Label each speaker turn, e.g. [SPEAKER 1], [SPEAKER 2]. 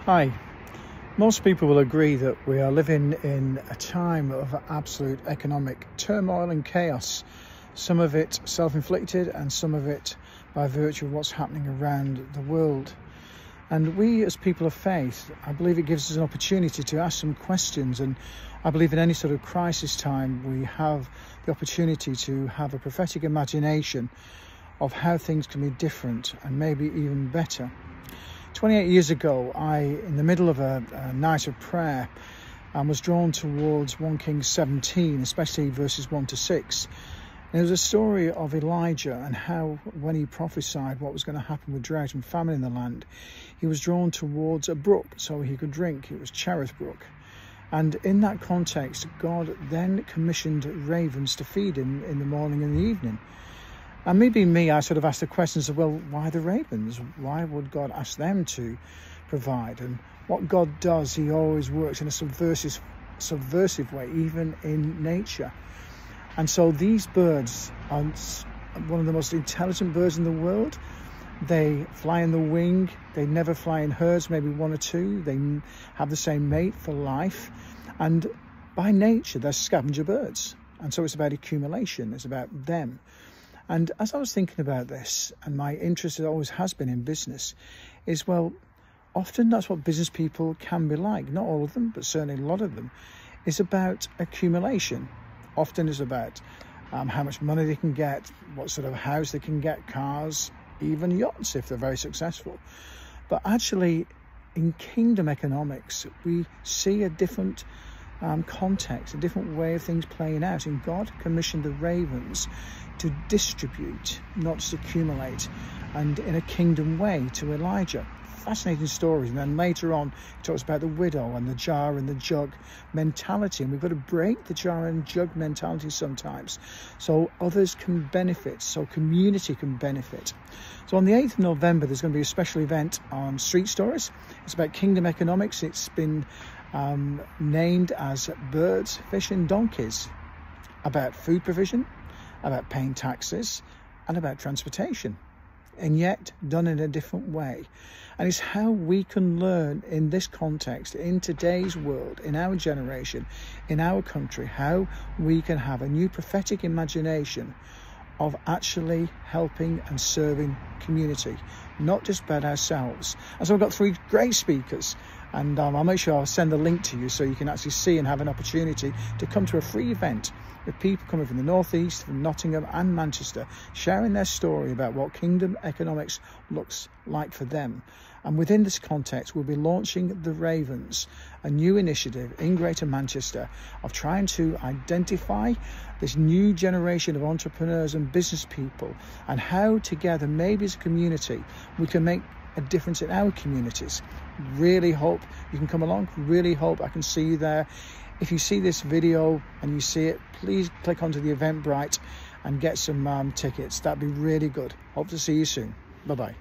[SPEAKER 1] Hi. Most people will agree that we are living in a time of absolute economic turmoil and chaos. Some of it self-inflicted and some of it by virtue of what's happening around the world. And we as people of faith, I believe it gives us an opportunity to ask some questions. And I believe in any sort of crisis time, we have the opportunity to have a prophetic imagination of how things can be different and maybe even better. 28 years ago, in the middle of a night of prayer, was drawn towards 1 Kings 17, especially verses 1 to 6. And it was a story of Elijah and how, when he prophesied what was going to happen with drought and famine in the land, he was drawn towards a brook so he could drink. It was Cherith Brook. And in that context, God then commissioned ravens to feed him in the morning and the evening. And me being me, I sort of asked the questions of, well, why the ravens? Why would God ask them to provide? And what God does, he always works in a subversive way, even in nature. And so these birds are one of the most intelligent birds in the world. They fly in the wing. They never fly in herds, maybe one or two. They have the same mate for life. And by nature, they're scavenger birds. And so it's about accumulation. It's about them. And as I was thinking about this, and my interest always has been in business, is, well, often that's what business people can be like. Not all of them, but certainly a lot of them, is about accumulation. Often is about how much money they can get, what sort of house they can get, cars, even yachts if they're very successful. But actually, in kingdom economics, we see a different context, a different way of things playing out. And God commissioned the ravens to distribute, not just accumulate, and in a kingdom way to Elijah. Fascinating stories. And then later on, he talks about the widow and the jar and the jug mentality. And we've got to break the jar and jug mentality sometimes so others can benefit, so community can benefit. So on the 8th of November, there's going to be a special event on Street Stories. It's about kingdom economics. It's been named as Birds, Fish and Donkeys, about food provision, about paying taxes, and about transportation, and yet done in a different way. And it's how we can learn in this context, in today's world, in our generation, in our country, how we can have a new prophetic imagination of actually helping and serving community, not just about ourselves. And so we've got 3 great speakers, and I'll make sure I'll send the link to you so you can actually see and have an opportunity to come to a free event with people coming from the northeast, from Nottingham and Manchester, sharing their story about what kingdom economics looks like for them. And within this context, we'll be launching the Ravens, a new initiative in Greater Manchester of trying to identify this new generation of entrepreneurs and business people, and how together, maybe as a community, we can make a difference in our communities. Really hope you can come along. Really hope I can see you there. If you see this video and you see it, please click onto the Eventbrite and get some tickets. That'd be really good. Hope to see you soon. Bye-bye.